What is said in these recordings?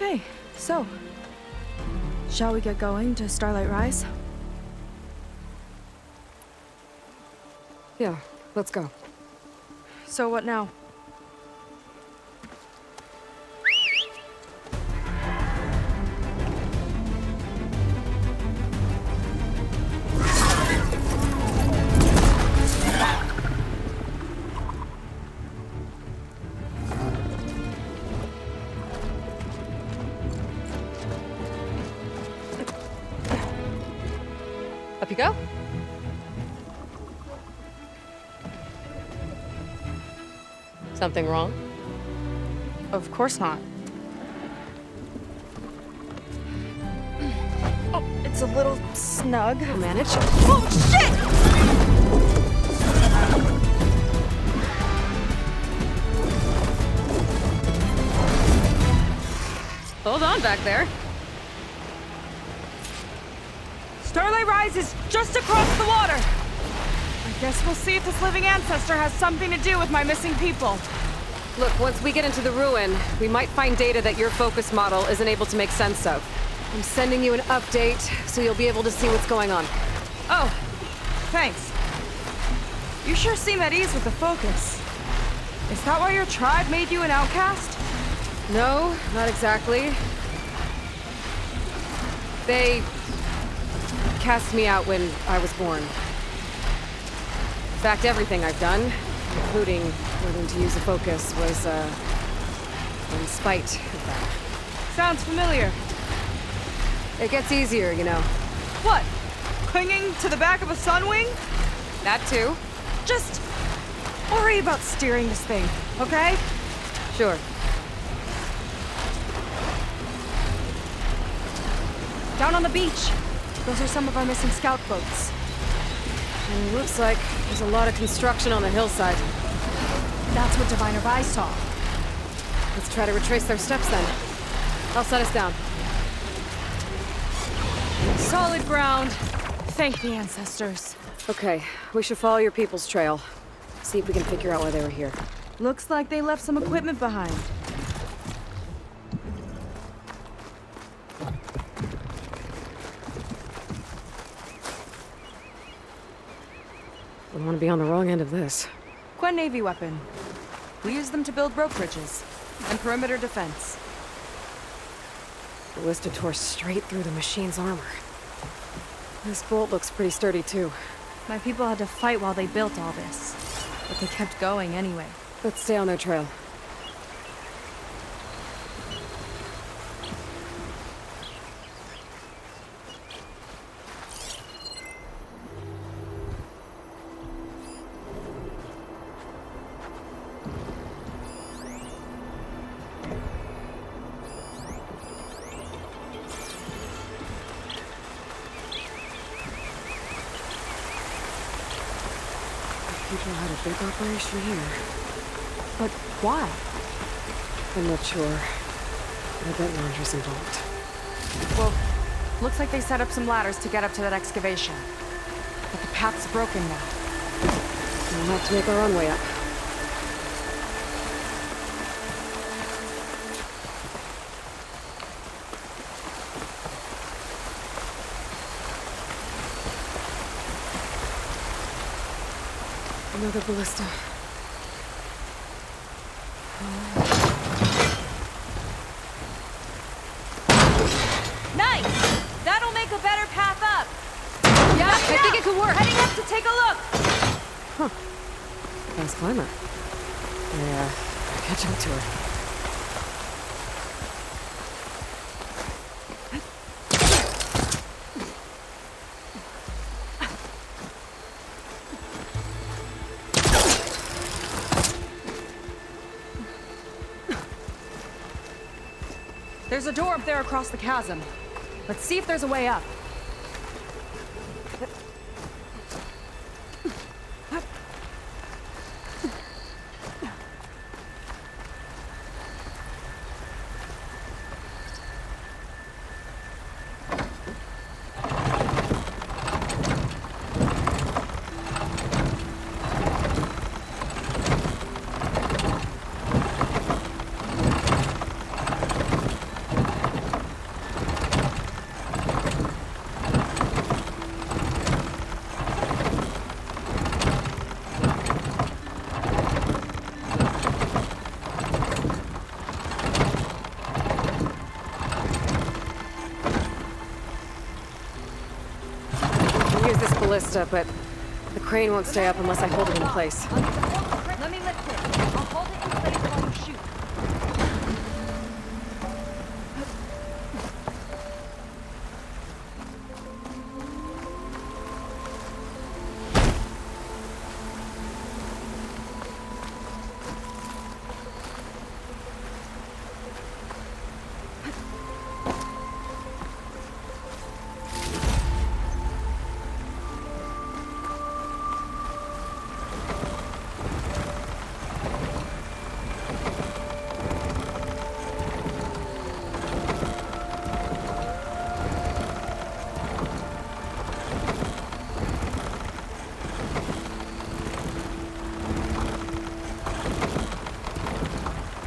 Okay, so, shall we get going to Starlight Rise? Yeah, let's go. So what now? Up you go. Something wrong? Of course not. Oh, it's a little snug. I'll manage. Oh, shit! Hold on back there. Starlight Rise is just across the water. I guess we'll see if this living ancestor has something to do with my missing people. Look, once we get into the ruin, we might find data that your focus model isn't able to make sense of. I'm sending you an update, so you'll be able to see what's going on. Oh, thanks. You sure seem at ease with the focus. Is that why your tribe made you an outcast? No, not exactly. They cast me out when I was born. In fact, everything I've done, including learning to use a focus, was, in spite of that. Sounds familiar. It gets easier, you know. What? Clinging to the back of a sunwing? That too. Just worry about steering this thing, okay? Sure. Down on the beach. Those are some of our missing scout boats. And it looks like there's a lot of construction on the hillside. That's what Diviner Vi saw. Let's try to retrace their steps then. I'll set us down. Solid ground. Thank the ancestors. Okay, we should follow your people's trail. See if we can figure out why they were here. Looks like they left some equipment behind. I don't want to be on the wrong end of this. Quen Navy weapon. We use them to build rope bridges and perimeter defense. The Ballista tore straight through the machine's armor. This bolt looks pretty sturdy too. My people had to fight while they built all this, but they kept going anyway. Let's stay on their trail. People had a big operation here. But why? I'm not sure. I bet Ranger's involved. Well, looks like they set up some ladders to get up to that excavation. But the path's broken now. We'll have to make our own way up. Another ballista. Nice! That'll make a better path up! Yeah, I think it could work. Heading up to take a look! Huh. Fast climber. Yeah, catch up to her. There's a door up there across the chasm. Let's see if there's a way up. ballista, but the crane won't stay up unless I hold it in place. Let me lift it. I'll hold it in place while you shoot.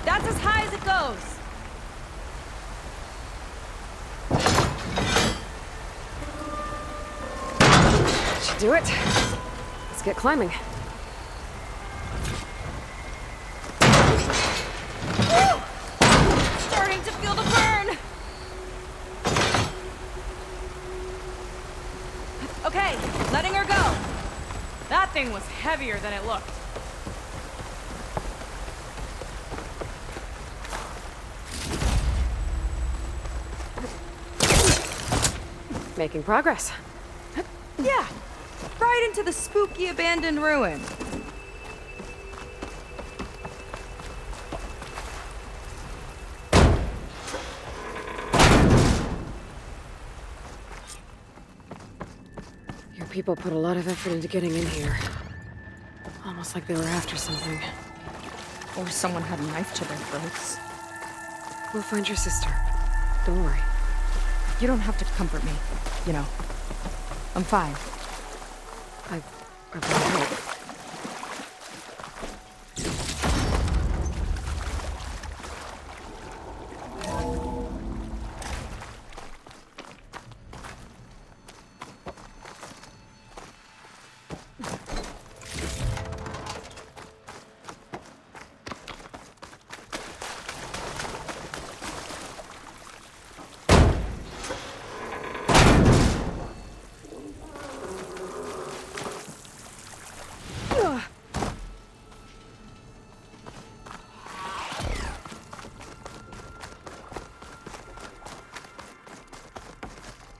That's as high as it goes. Should do it. Let's get climbing. Woo! Starting to feel the burn. Okay, letting her go. That thing was heavier than it looked. Making progress. Yeah, right into the spooky abandoned ruin. Your people put a lot of effort into getting in here. Almost like they were after something. Or someone had a knife to their throats. We'll find your sister. Don't worry. You don't have to comfort me, you know. I'm fine. I really hope.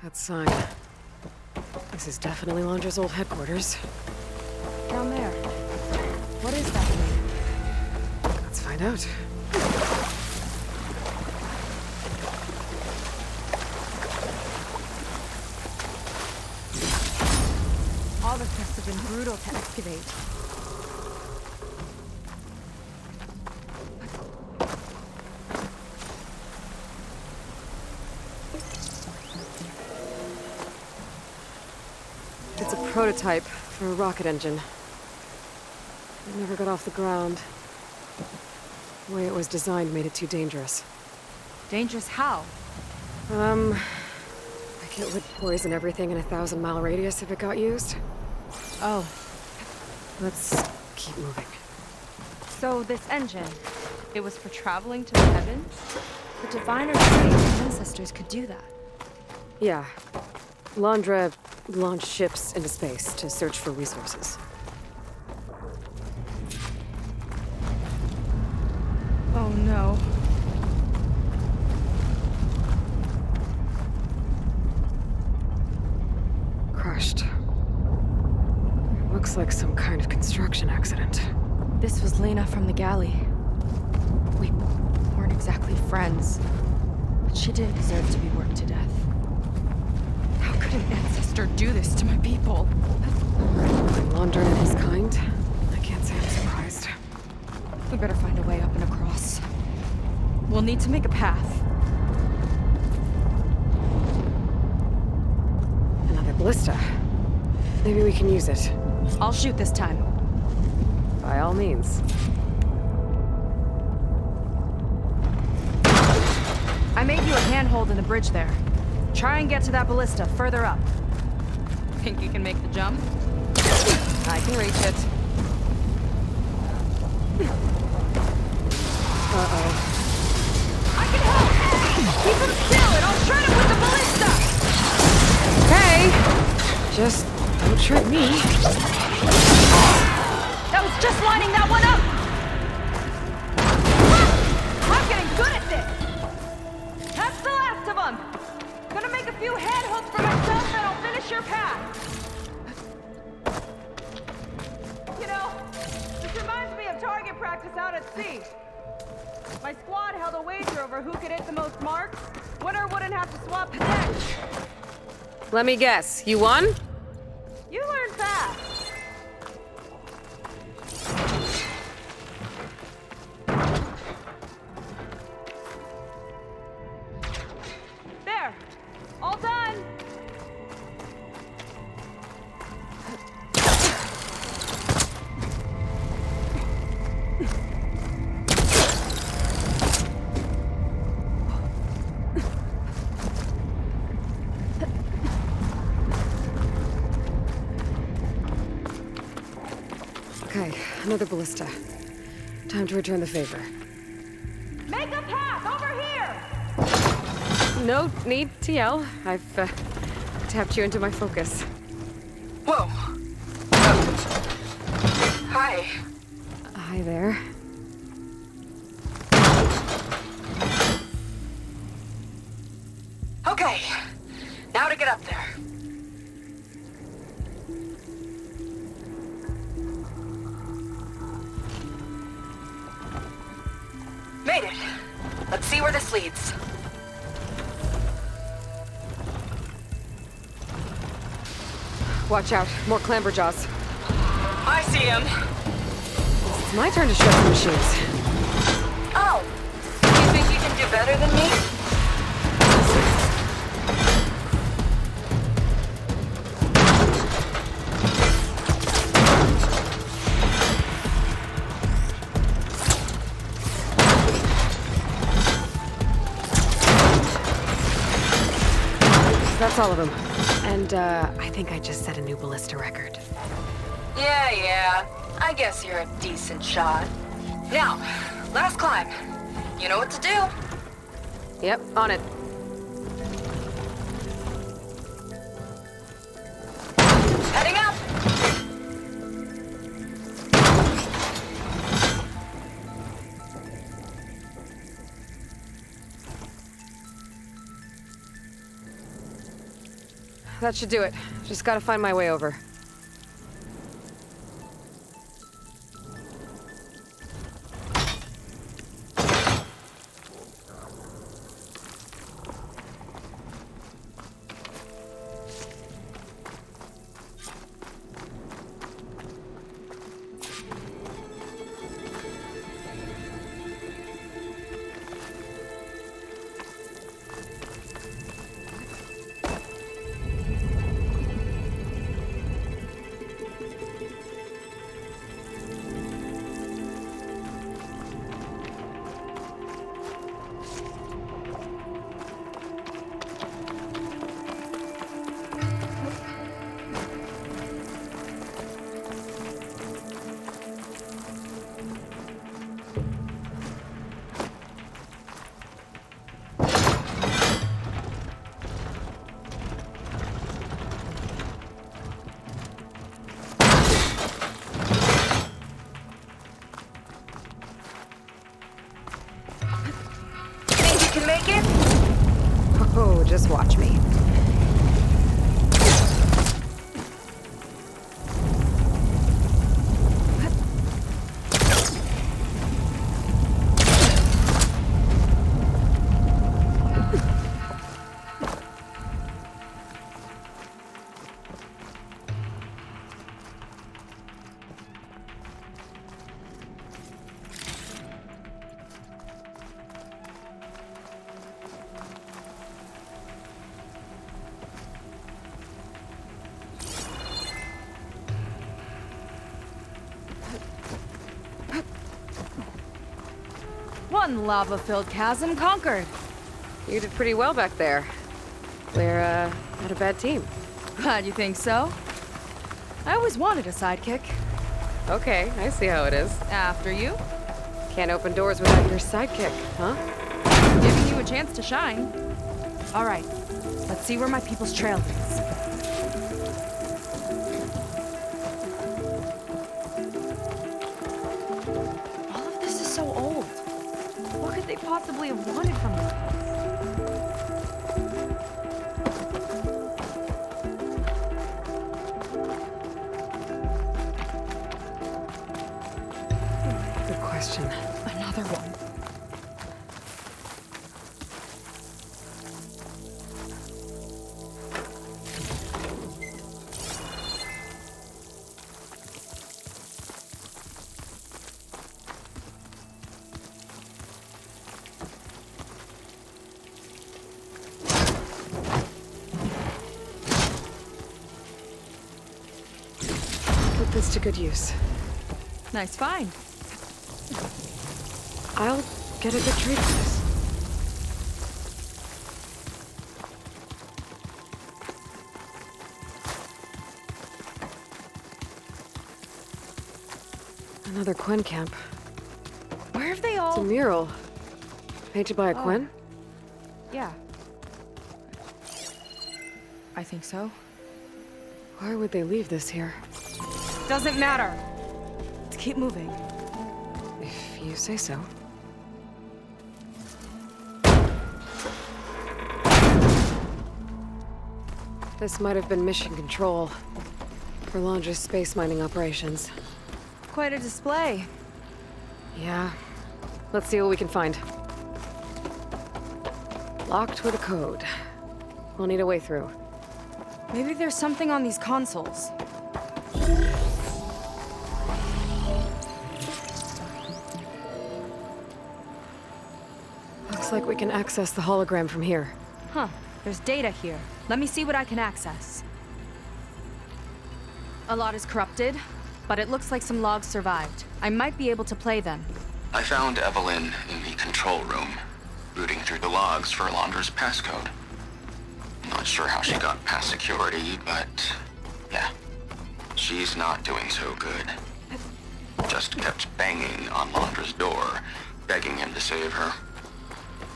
That sign. This is definitely Londra's old headquarters. Down there. What is that thing? Let's find out. All this must have been brutal to excavate. It's a prototype for a rocket engine. It never got off the ground. The way it was designed made it too dangerous. Dangerous how? Like it would poison everything in a 1,000-mile radius if it got used. Oh, Let's keep moving. so this engine, it was for traveling to the heavens? The diviners say their ancestors could do that. Yeah. Londra launched ships into space to search for resources. Oh no. Crushed. It looks like some kind of construction accident. This was Lena from the galley. We weren't exactly friends, but she didn't deserve to be worked to death. How could an ancestor do this to my people? Londra and his kind? I can't say I'm surprised. We better find a way up and across. We'll need to make a path. Another ballista. Maybe we can use it. I'll shoot this time. By all means. I made you a handhold in the bridge there. Try and get to that ballista further up. Think you can make the jump? I can reach it. Uh-oh. I can help! Keep him still and I'll shred him with the ballista! Okay! Just don't trick me. I was just lining that one up! I'm getting good at this! That's the last of them! Gonna make a few head hooks for myself and I'll finish your path! You know, this reminds me of target practice out at sea. My squad held a wager over who could hit the most marks. Winner wouldn't have to swap the deck. Let me guess, you won? You learn fast. There. All done. Okay, another ballista. Time to return the favor. Make a path over here! No need to yell. I've tapped you into my focus. Whoa. Hi. Hi there. Okay. Now to get up there. Made it. Let's see where this leads. Watch out, more clamberjaws. I see him. It's my turn to show some machines. Oh. You think you can do better than me? That's all of them. And, I think I just set a new ballista record. Yeah. I guess you're a decent shot. Now, last climb. You know what to do. Yep, on it. Heading up. That should do it. Just gotta find my way over. Can make it? Oh, just watch me. One lava-filled chasm conquered. You did pretty well back there. We're, not a bad team. Glad you think so. I always wanted a sidekick. Okay, I see how it is. After you. Can't open doors without your sidekick, huh? Giving you a chance to shine. All right, let's see where my people's trail leads. so old. What could they possibly have wanted from this place? Good question. Another one. Put this to good use. Nice find. I'll get a good trade for this. Another Quen camp. Where have they It's a all... mural. Painted by a Quen? Yeah. I think so. Why would they leave this here? Doesn't matter. Let's keep moving. If you say so. This might have been mission control for Landra's space mining operations. Quite a display. Yeah. Let's see what we can find. Locked with a code. We'll need a way through. Maybe there's something on these consoles. Looks like we can access the hologram from here. Huh. There's data here. Let me see what I can access. A lot is corrupted, but it looks like some logs survived. I might be able to play them. I found Evelyn in the control room, rooting through the logs for Londra's passcode. Not sure how she got past security, but yeah, she's not doing so good. Just kept banging on Londra's door, begging him to save her.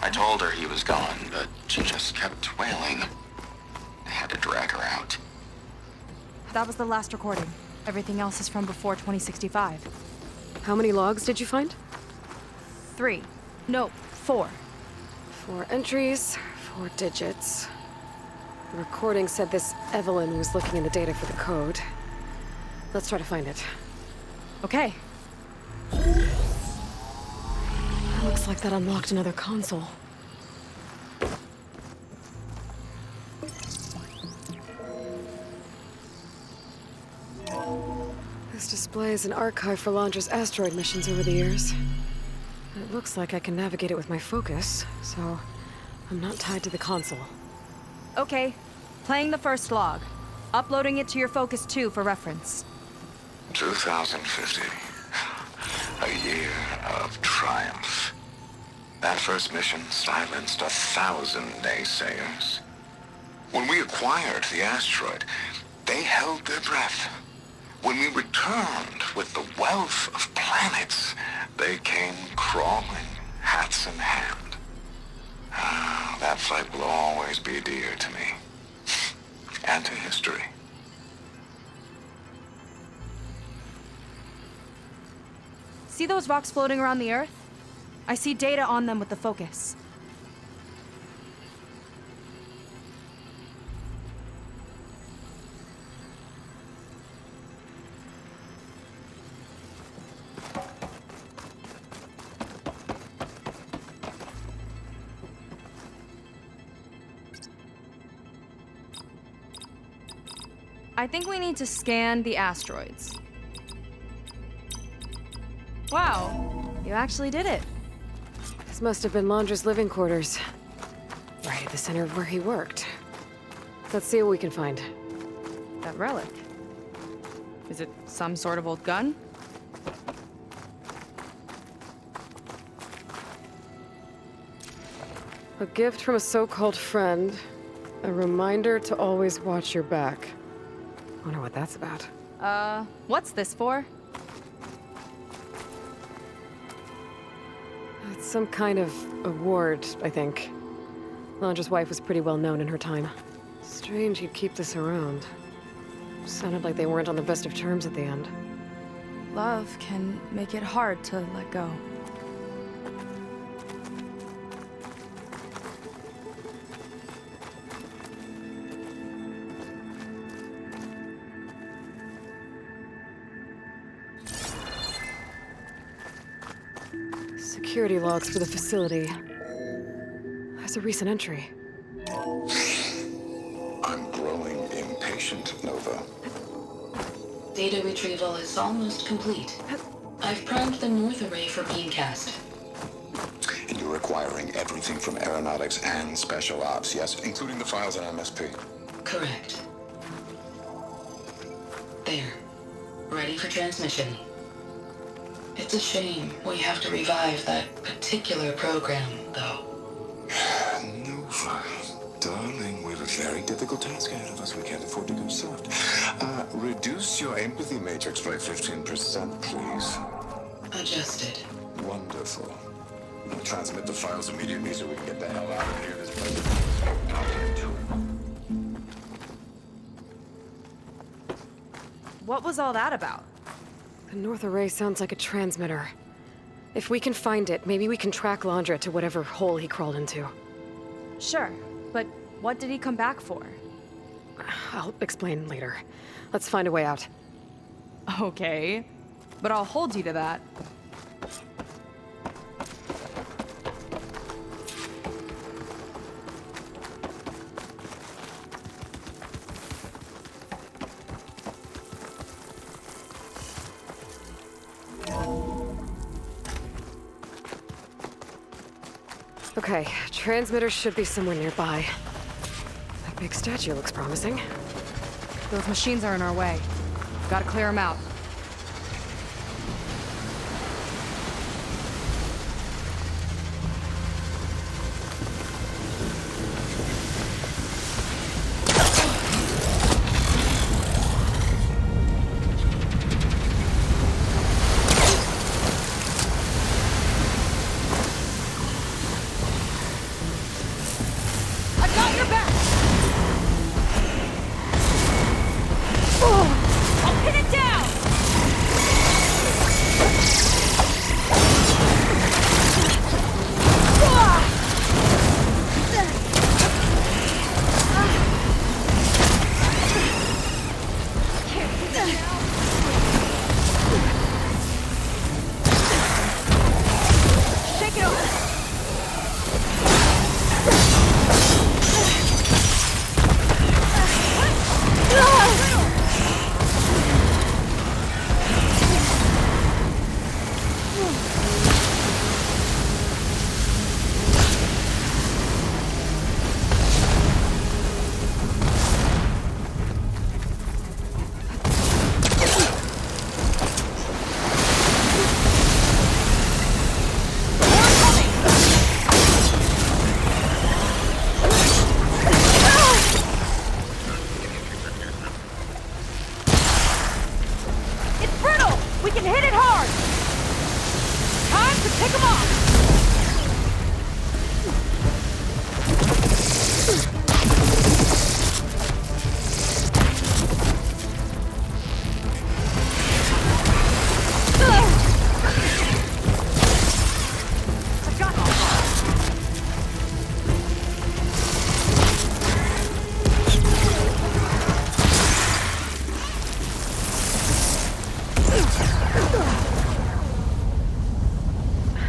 I told her he was gone, but she just kept wailing. I had to drag her out. That was the last recording. Everything else is from before 2065. How many logs did you find? 3. No, 4. 4 entries, 4 digits. The recording said this Evelyn was looking in the data for the code. Let's try to find it. Okay. Looks like that unlocked another console. This displays an archive for Londra's asteroid missions over the years. It looks like I can navigate it with my focus, so I'm not tied to the console. Okay. Playing the first log. Uploading it to your Focus 2 for reference. 2050. A year of triumph. That first mission silenced 1,000 naysayers. When we acquired the asteroid, they held their breath. When we returned with the wealth of planets, they came crawling, hats in hand. That fight will always be dear to me. And to history. See those rocks floating around the Earth? I see data on them with the Focus. I think we need to scan the asteroids. Wow, you actually did it. This must have been Londra's living quarters. Right at the center of where he worked. Let's see what we can find. That relic. Is it some sort of old gun? A gift from a so-called friend. A reminder to always watch your back. Wonder what that's about. What's this for? It's some kind of award, I think. Londra's wife was pretty well known in her time. Strange you'd keep this around. Sounded like they weren't on the best of terms at the end. Love can make it hard to let go. Security logs for the facility. There's a recent entry. I'm growing impatient, Nova. Data retrieval is almost complete. I've primed the North Array for beamcast. And you're acquiring everything from aeronautics and special ops, yes? Including the files on MSP. Correct. There. Ready for transmission. It's a shame we have to revive that particular program, though. Nova, darling, we have a very difficult task ahead of us. We can't afford to go soft. Reduce your empathy matrix by 15%, please. Adjusted. Wonderful. I'll transmit the files immediately so we can get the hell out of here. This place. What was all that about? The North Array sounds like a transmitter. If we can find it, maybe we can track Landra to whatever hole he crawled into. Sure, but what did he come back for? I'll explain later. Let's find a way out. Okay, but I'll hold you to that. Okay, transmitter should be somewhere nearby. That big statue looks promising. Those machines are in our way. Gotta clear them out.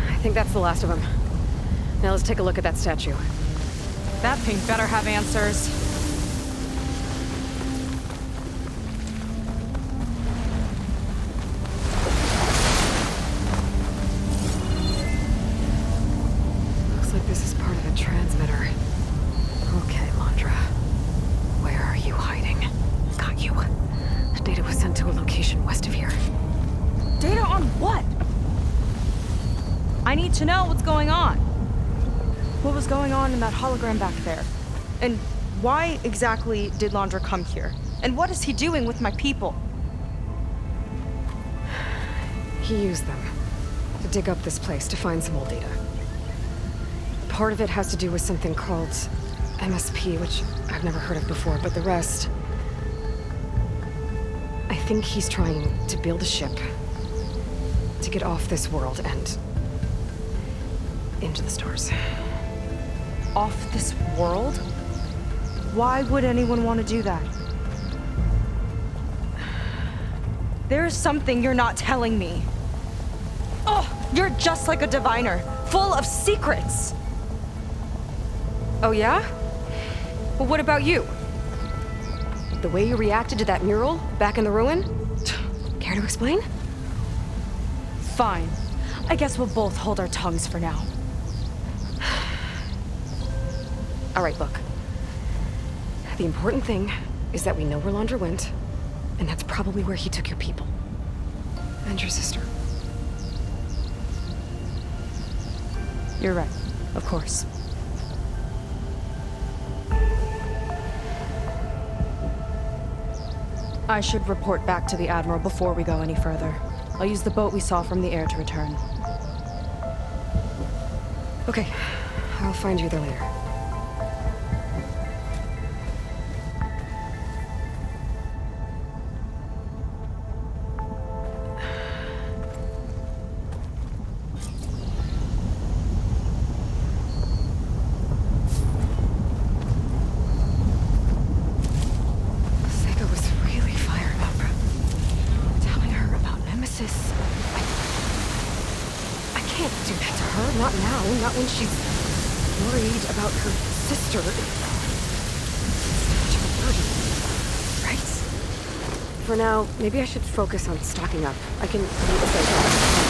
I think that's the last of them. Now let's take a look at that statue. That thing better have answers. Looks like this is part of a transmitter. Okay, Landra. Where are you hiding? Got you. Data was sent to a location west of here. Data on what? I need to know what's going on. What was going on in that hologram back there? And why exactly did Landra come here? And what is he doing with my people? He used them to dig up this place to find some old data. Part of it has to do with something called MSP, which I've never heard of before, but the rest... I think he's trying to build a ship to get off this world and into the stars. Off this world? Why would anyone want to do that? There's something you're not telling me. Oh, You're just like a diviner, full of secrets. Oh yeah? Well, what about you? The way you reacted to that mural back in the ruin? Care to explain? Fine. I guess we'll both hold our tongues for now. All right, look. The important thing is that we know where Laundra went, and that's probably where he took your people. And your sister. You're right, of course. I should report back to the Admiral before we go any further. I'll use the boat we saw from the air to return. Okay, I'll find you there later. Sega was really fired up. Telling her about Nemesis. I can't do that to her. Not now. Not when she's worried about her sister. It's too much of a burden. Right? For now, maybe I should focus on stocking up. I can meet with those.